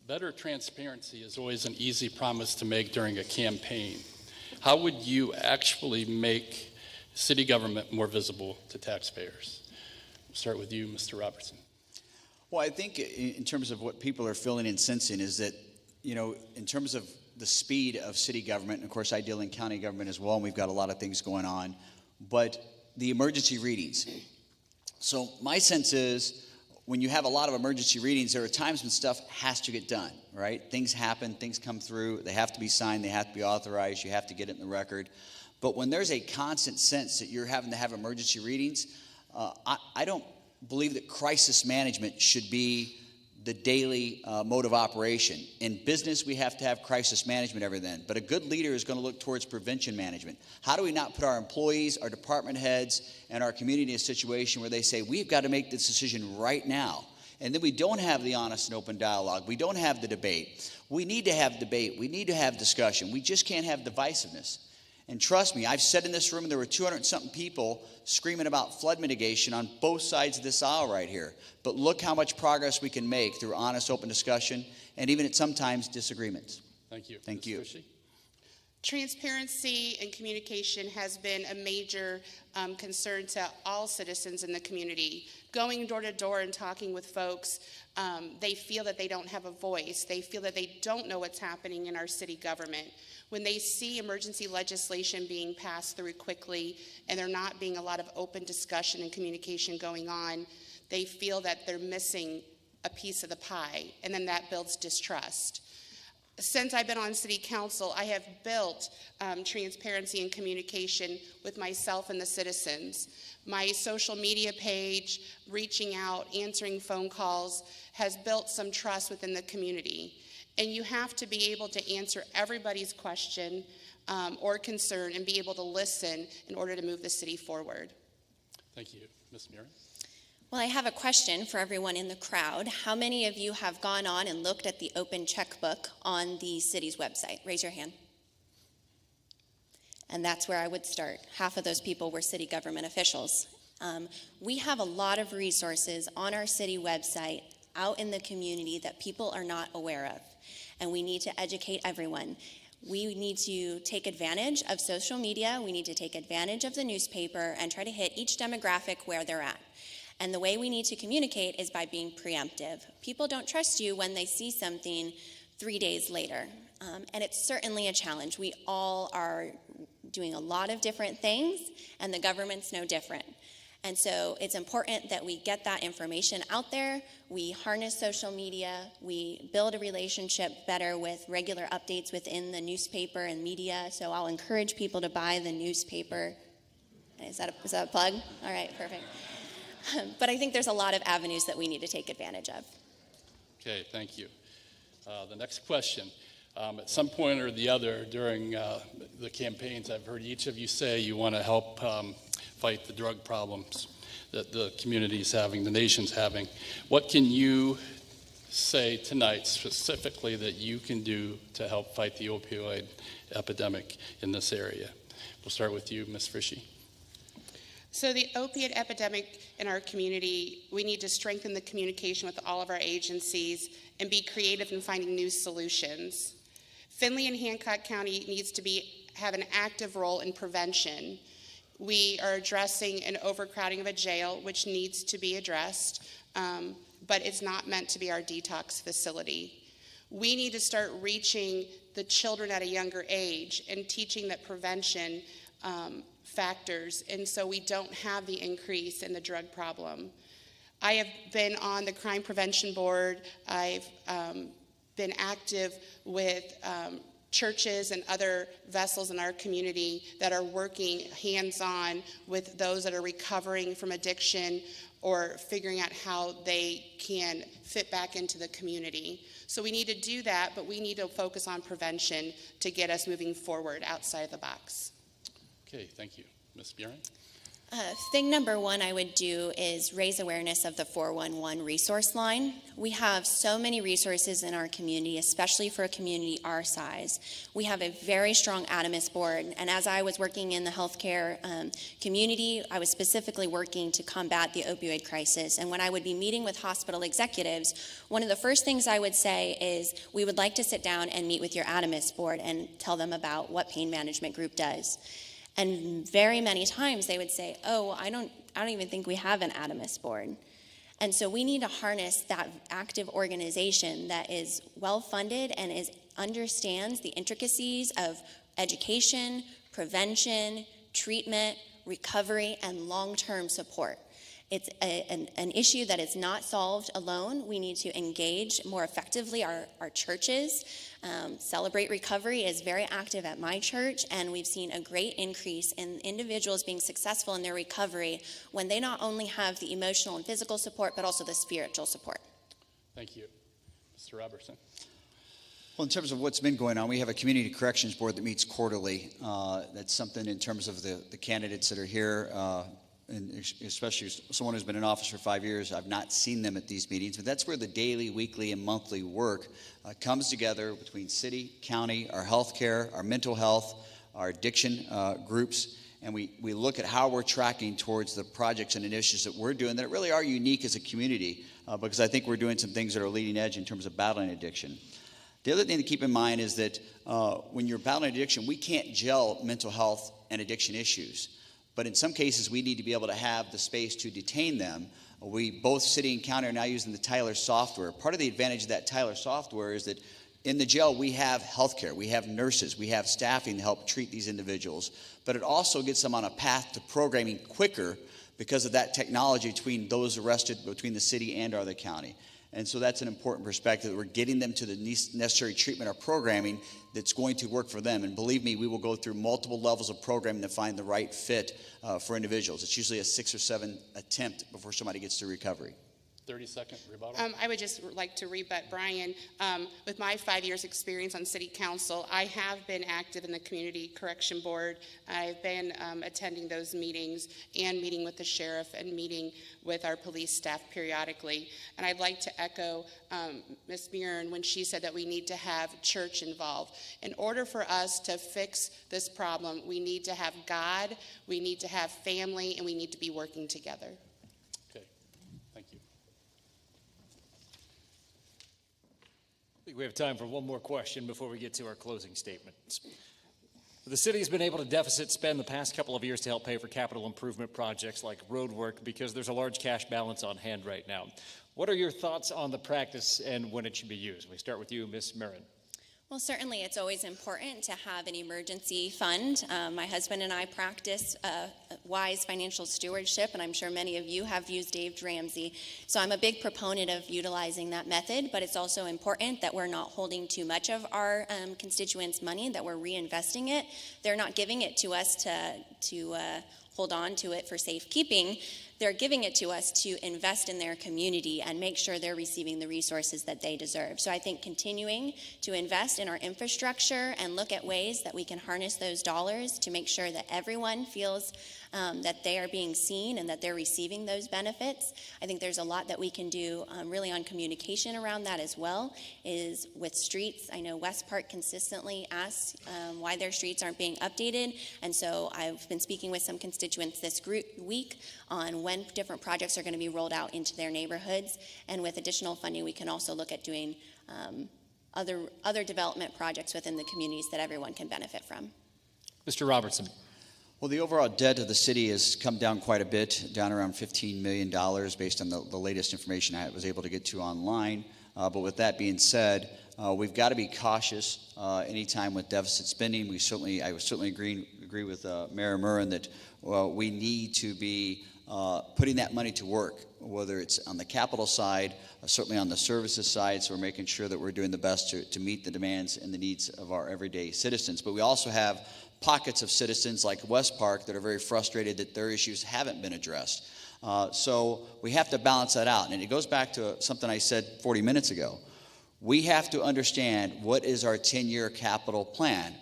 Better transparency is always an easy promise to make during a campaign. How would you actually make city government more visible to taxpayers? We'll start with you, Mr. Robertson. Well, I think in terms of what people are feeling and sensing is that, you know, in terms of the speed of city government, and of course I deal in county government as well, and we've got a lot of things going on, but the emergency readings. So my sense is when you have a lot of emergency readings, there are times when stuff has to get done, right? Things happen, things come through, they have to be signed, they have to be authorized, you have to get it in the record. But when there's a constant sense that you're having to have emergency readings, I don't believe that crisis management should be the daily mode of operation. In business, we have to have crisis management every then, but a good leader is going to look towards prevention management. How do we not put our employees, our department heads, and our community in a situation where they say, we've got to make this decision right now, and then we don't have the honest and open dialogue, we don't have the debate. We need to have debate, we need to have discussion, we just can't have divisiveness. And trust me, I've said in this room there were 200-something people screaming about flood mitigation on both sides of this aisle right here. But look how much progress we can make through honest, open discussion, and even at sometimes disagreements. Thank you. Thank you. Fishy? Transparency and communication has been a major concern to all citizens in the community. Going door to door and talking with folks, they feel that they don't have a voice. They feel that they don't know what's happening in our city government. When they see emergency legislation being passed through quickly and there not being a lot of open discussion and communication going on, they feel that they're missing a piece of the pie, and then that builds distrust. Since I've been on city council, I have built transparency and communication with myself and the citizens. My social media page, reaching out, answering phone calls, has built some trust within the community. And you have to be able to answer everybody's question or concern and be able to listen in order to move the city forward. Thank you. Ms. Mira? Well, I have a question for everyone in the crowd. How many of you have gone on and looked at the open checkbook on the city's website? Raise your hand. And that's where I would start. Half of those people were city government officials. We have a lot of resources on our city website out in the community that people are not aware of, and we need to educate everyone. We need to take advantage of social media, we need to take advantage of the newspaper and try to hit each demographic where they're at. And the way we need to communicate is by being preemptive. People don't trust you when they see something 3 days later, and it's certainly a challenge. We all are doing a lot of different things, and the government's no different. And so it's important that we get that information out there, we harness social media, we build a relationship better with regular updates within the newspaper and media. So I'll encourage people to buy the newspaper. Is that a plug? All right, perfect. But I think there's a lot of avenues that we need to take advantage of. Okay, thank you. The next question. At some point or the other during the campaigns, I've heard each of you say you want to help fight the drug problems that the community's having, the nation's having. What can you say tonight specifically that you can do to help fight the opioid epidemic in this area? We'll start with you, Ms. Frischi. So the opiate epidemic in our community, we need to strengthen the communication with all of our agencies and be creative in finding new solutions. Findlay and Hancock County needs to have an active role in prevention. We are addressing an overcrowding of a jail, which needs to be addressed, but it's not meant to be our detox facility. We need to start reaching the children at a younger age and teaching that prevention factors, and so we don't have the increase in the drug problem. I have been on the Crime Prevention Board. I've been active with churches and other vessels in our community that are working hands-on with those that are recovering from addiction or figuring out how they can fit back into the community. So we need to do that, but we need to focus on prevention to get us moving forward outside of the box. Okay, thank you. Ms. Buren? Thing number one I would do is raise awareness of the 411 resource line. We have so many resources in our community, especially for a community our size. We have a very strong ADAMIS board, and as I was working in the healthcare community, I was specifically working to combat the opioid crisis. And when I would be meeting with hospital executives, one of the first things I would say is, we would like to sit down and meet with your ADAMIS board and tell them about what pain management group does. And very many times they would say, oh, I don't even think we have an ADAMIS board. And so we need to harness that active organization that is well-funded and understands the intricacies of education, prevention, treatment, recovery, and long-term support. It's an issue that is not solved alone. We need to engage more effectively our churches. Celebrate Recovery is very active at my church, and we've seen a great increase in individuals being successful in their recovery when they not only have the emotional and physical support, but also the spiritual support. Thank you. Mr. Robertson? Well, in terms of what's been going on, we have a community corrections board that meets quarterly. That's something in terms of the candidates that are here, and especially someone who's been in office for 5 years. I've not seen them at these meetings, but that's where the daily, weekly, and monthly work comes together between city, county, our healthcare, our mental health, our addiction groups, and we look at how we're tracking towards the projects and initiatives that we're doing that really are unique as a community, because I think we're doing some things that are leading edge in terms of battling addiction. The other thing to keep in mind is that when you're battling addiction, we can't gel mental health and addiction issues. But in some cases, we need to be able to have the space to detain them. We, both city and county, are now using the Tyler software. Part of the advantage of that Tyler software is that in the jail, we have healthcare, we have nurses, we have staffing to help treat these individuals. But it also gets them on a path to programming quicker because of that technology between those arrested, between the city and or the county. And so that's an important perspective. We're getting them to the necessary treatment or programming that's going to work for them. And believe me, we will go through multiple levels of programming to find the right fit for individuals. It's usually a 6 or 7 attempt before somebody gets to recovery. 30-second rebuttal. I would just like to rebut Brian. With my 5 years experience on city council, I have been active in the community correction board. I've been attending those meetings and meeting with the sheriff and meeting with our police staff periodically. And I'd like to echo Ms. Buren when she said that we need to have church involved. In order for us to fix this problem, we need to have God, we need to have family, and we need to be working together. Okay, thank you. I think we have time for one more question before we get to our closing statements. The city has been able to deficit spend the past couple of years to help pay for capital improvement projects like road work because there's a large cash balance on hand right now. What are your thoughts on the practice and when it should be used? We start with you, Ms. Marin. Well, certainly it's always important to have an emergency fund. My husband and I practice wise financial stewardship, and I'm sure many of you have used Dave Ramsey. So I'm a big proponent of utilizing that method, but it's also important that we're not holding too much of our constituents' money, that we're reinvesting it. They're not giving it to us to hold on to it for safekeeping. They're giving it to us to invest in their community and make sure they're receiving the resources that they deserve. So I think continuing to invest in our infrastructure and look at ways that we can harness those dollars to make sure that everyone feels that they are being seen and that they're receiving those benefits. I think there's a lot that we can do really on communication around that as well, is with streets. I know West Park consistently asks why their streets aren't being updated, and so I've been speaking with some constituents this week on when different projects are going to be rolled out into their neighborhoods, and with additional funding we can also look at doing other development projects within the communities that everyone can benefit from. Mr. Robertson. Well, the overall debt of the city has come down quite a bit, down around $15 million based on the latest information I was able to get to online. But with that being said, we've got to be cautious anytime with deficit spending. I would certainly agree with Mayor Murrin that we need to be putting that money to work, whether it's on the capital side, certainly on the services side, so we're making sure that we're doing the best to meet the demands and the needs of our everyday citizens. But we also have pockets of citizens like West Park that are very frustrated that their issues haven't been addressed. So we have to balance that out. And it goes back to something I said 40 minutes ago. We have to understand what is our 10-year capital plan,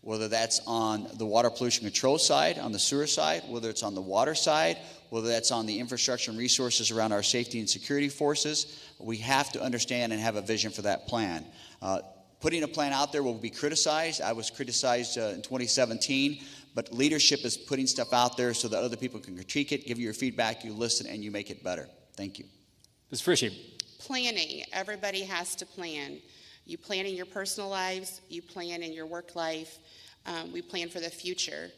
whether that's on the water pollution control side, on the sewer side, whether it's on the water side, whether that's on the infrastructure and resources around our safety and security forces. We have to understand and have a vision for that plan. Putting a plan out there will be criticized. I was criticized in 2017, but leadership is putting stuff out there so that other people can critique it, give you your feedback, you listen, and you make it better. Thank you. Ms. Frischi. Planning. Everybody has to plan. You plan in your personal lives, you plan in your work life, we plan for the future.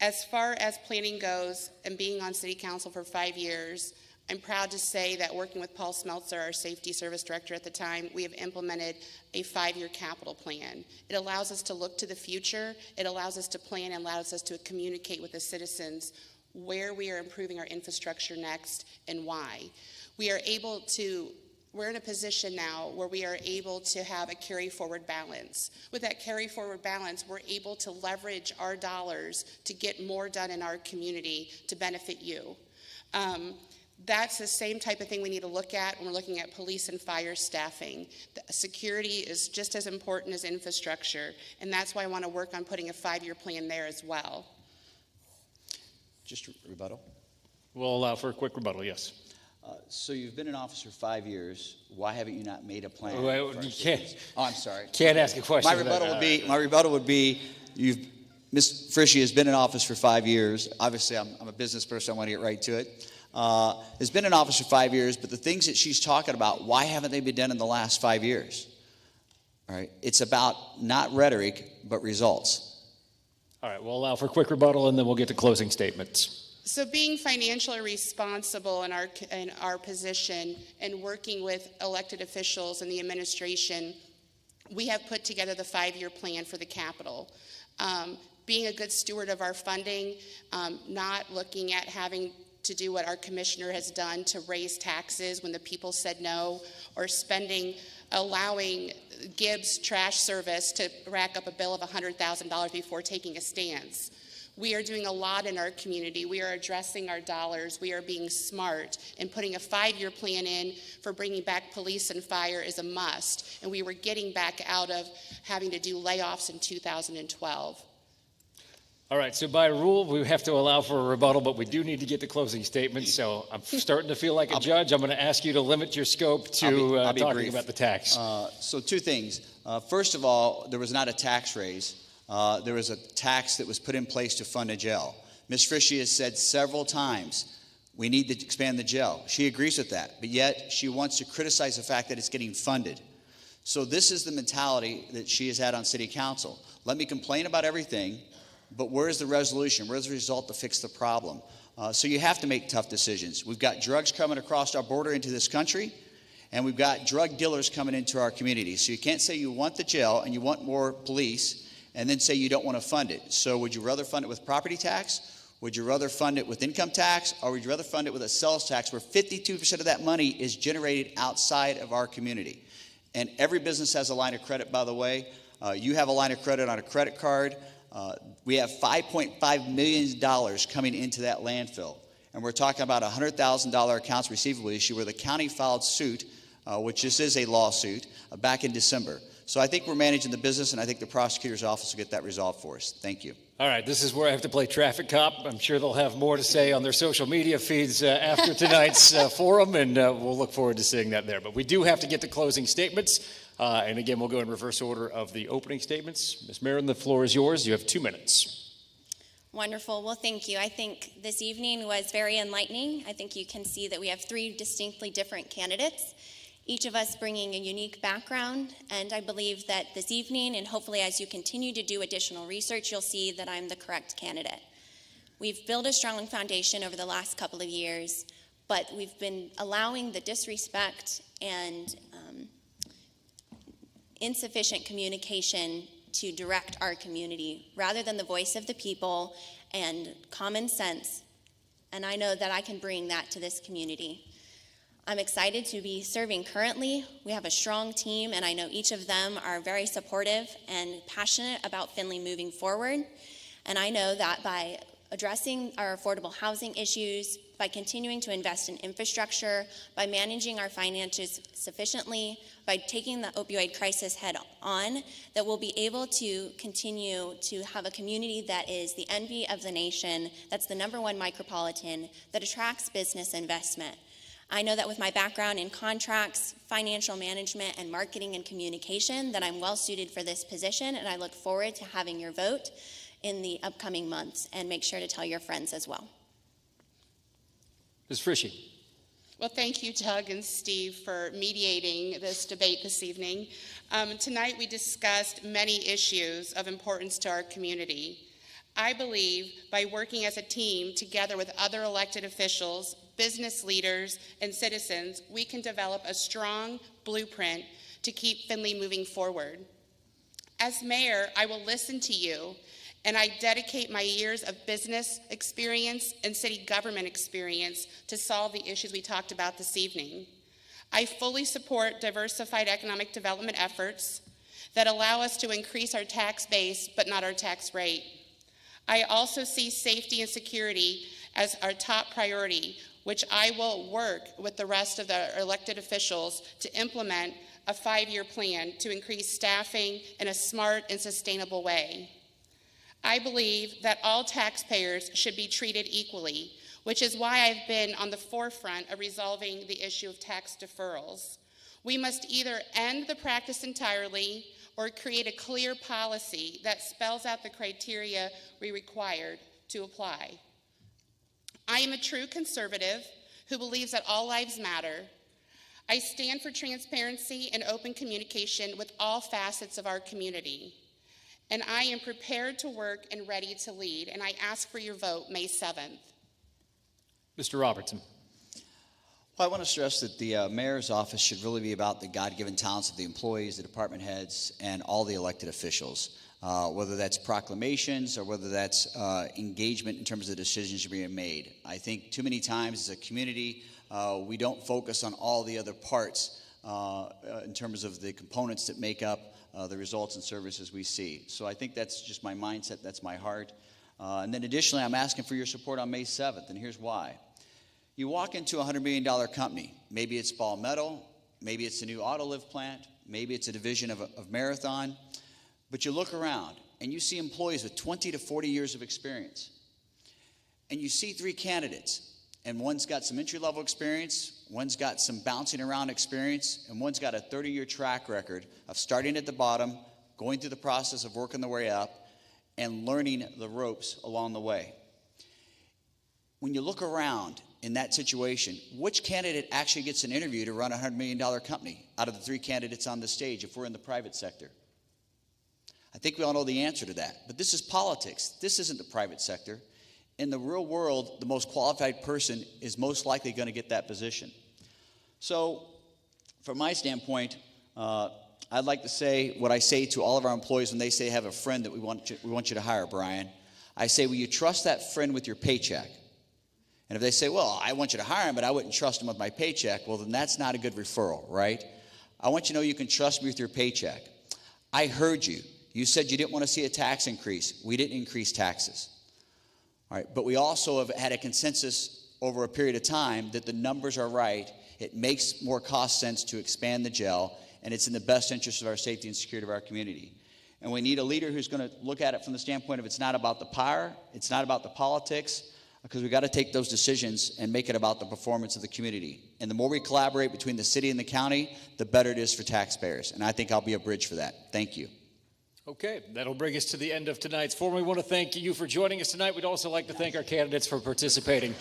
As far as planning goes and being on City Council for 5 years, I'm proud to say that working with Paul Smeltzer, our Safety Service Director at the time, we have implemented a 5-year capital plan. It allows us to look to the future, it allows us to plan, and allows us to communicate with the citizens where we are improving our infrastructure next and why. We're in a position now where we are able to have a carry-forward balance. With that carry-forward balance, we're able to leverage our dollars to get more done in our community to benefit you. That's the same type of thing we need to look at when we're looking at police and fire staffing. Security is just as important as infrastructure, and that's why I want to work on putting a 5-year plan there as well. Just a rebuttal. We'll allow for a quick rebuttal, yes. So you've been in office for 5 years. Why haven't you not made a plan? Well, for our you citizens? Oh, I'm sorry. Can't ask a question. My rebuttal would be, Ms. Frischi has been in office for 5 years. Obviously, I'm a business person. I want to get right to it. Has been in office for 5 years, but the things that she's talking about, why haven't they been done in the last 5 years? All right. It's about not rhetoric, but results. All right. We'll allow for a quick rebuttal, and then we'll get to closing statements. So being financially responsible in our position and working with elected officials and the administration, we have put together the 5-year plan for the Capitol. Being a good steward of our funding, not looking at having to do what our commissioner has done to raise taxes when the people said no, or allowing Gibbs Trash Service to rack up a bill of $100,000 before taking a stance. We are doing a lot in our community. We are addressing our dollars. We are being smart, and putting a 5-year plan in for bringing back police and fire is a must. And we were getting back out of having to do layoffs in 2012. All right, so by rule, we have to allow for a rebuttal, but we do need to get to closing statements. So I'm starting to feel like a judge. I'm going to ask you to limit your scope to I'll be talking brief. about the tax. So 2 things. First of all, there was not a tax raise. There was a tax that was put in place to fund a jail. Ms. Frischi has said several times, we need to expand the jail. She agrees with that, but yet she wants to criticize the fact that it's getting funded. So this is the mentality that she has had on City Council. Let me complain about everything, but where's the resolution? Where's the result to fix the problem? So you have to make tough decisions. We've got drugs coming across our border into this country, and we've got drug dealers coming into our community. So you can't say you want the jail and you want more police and then say you don't want to fund it. So would you rather fund it with property tax? Would you rather fund it with income tax? Or would you rather fund it with a sales tax where 52% of that money is generated outside of our community? And every business has a line of credit, by the way. You have a line of credit on a credit card. We have $5.5 million coming into that landfill. And we're talking about a $100,000 accounts receivable issue where the county filed suit, which this is a lawsuit, back in December. So I think we're managing the business, and I think the prosecutor's office will get that resolved for us. Thank you. All right, this is where I have to play traffic cop. I'm sure they'll have more to say on their social media feeds after tonight's forum, and we'll look forward to seeing that there. But we do have to get to closing statements. And again, we'll go in reverse order of the opening statements. Ms. Mayoral, the floor is yours. You have 2 minutes. Wonderful. Well, thank you. I think this evening was very enlightening. I think you can see that we have 3 distinctly different candidates, each of us bringing a unique background. And I believe that this evening, and hopefully as you continue to do additional research, you'll see that I'm the correct candidate. We've built a strong foundation over the last couple of years, but we've been allowing the disrespect and insufficient communication to direct our community rather than the voice of the people and common sense. And I know that I can bring that to this community. I'm excited to be serving currently. We have a strong team, and I know each of them are very supportive and passionate about Findlay moving forward. And I know that by addressing our affordable housing issues, by continuing to invest in infrastructure, by managing our finances sufficiently, by taking the opioid crisis head on, that we'll be able to continue to have a community that is the envy of the nation, that's the #1 micropolitan, that attracts business investment. I know that with my background in contracts, financial management, and marketing and communication, that I'm well suited for this position, and I look forward to having your vote in the upcoming months, and make sure to tell your friends as well. Ms. Frischie. Well, thank you, Doug and Steve, for mediating this debate this evening. Tonight we discussed many issues of importance to our community. I believe by working as a team together with other elected officials, business leaders, and citizens, we can develop a strong blueprint to keep Findlay moving forward. As mayor, I will listen to you, and I dedicate my years of business experience and city government experience to solve the issues we talked about this evening. I fully support diversified economic development efforts that allow us to increase our tax base but not our tax rate. I also see safety and security as our top priority, which I will work with the rest of the elected officials to implement a 5-year plan to increase staffing in a smart and sustainable way. I believe that all taxpayers should be treated equally, which is why I've been on the forefront of resolving the issue of tax deferrals. We must either end the practice entirely or create a clear policy that spells out the criteria we required to apply. I am a true conservative who believes that all lives matter. I stand for transparency and open communication with all facets of our community. And I am prepared to work and ready to lead. And I ask for your vote May 7th. Mr. Robertson. Well, I want to stress that the mayor's office should really be about the God-given talents of the employees, the department heads, and all the elected officials, whether that's proclamations or whether that's engagement in terms of the decisions being made. I think too many times as a community, we don't focus on all the other parts in terms of the components that make up the results and services we see. So I think that's just my mindset, that's my heart. And then additionally, I'm asking for your support on May 7th, and here's why. You walk into a $100 million company, maybe it's Ball Metal, maybe it's a new Autoliv plant, maybe it's a division of Marathon, but you look around and you see employees with 20 to 40 years of experience. And you see 3 candidates, and one's got some entry-level experience, one's got some bouncing around experience, and one's got a 30-year track record of starting at the bottom, going through the process of working their way up, and learning the ropes along the way. When you look around in that situation, which candidate actually gets an interview to run a $100 million company out of the 3 candidates on the stage if we're in the private sector? I think we all know the answer to that. But this is politics. This isn't the private sector. In the real world, the most qualified person is most likely going to get that position. So from my standpoint, I'd like to say what I say to all of our employees when they say have a friend that we want you to hire, Brian. I say, will you trust that friend with your paycheck? And if they say, well, I want you to hire him, but I wouldn't trust him with my paycheck, well, then that's not a good referral, right? I want you to know you can trust me with your paycheck. I heard you. You said you didn't want to see a tax increase. We didn't increase taxes. All right, but we also have had a consensus over a period of time that the numbers are right. It makes more cost sense to expand the jail, and it's in the best interest of our safety and security of our community. And we need a leader who's going to look at it from the standpoint of it's not about the power, it's not about the politics, because we've got to take those decisions and make it about the performance of the community. And the more we collaborate between the city and the county, the better it is for taxpayers. And I think I'll be a bridge for that. Thank you. Okay, that'll bring us to the end of tonight's forum. We want to thank you for joining us tonight. We'd also like to thank our candidates for participating.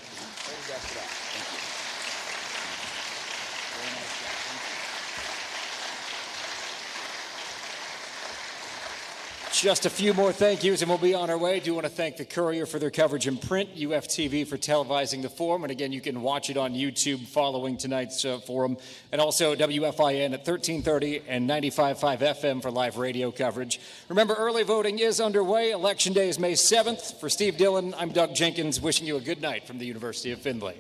Just a few more thank yous and we'll be on our way. I do want to thank the Courier for their coverage in print, UFTV for televising the forum, and again, you can watch it on YouTube following tonight's forum, and also WFIN at 1330 and 95.5 FM for live radio coverage. Remember, early voting is underway. Election Day is May 7th. For Steve Dillon, I'm Doug Jenkins, wishing you a good night from the University of Findlay.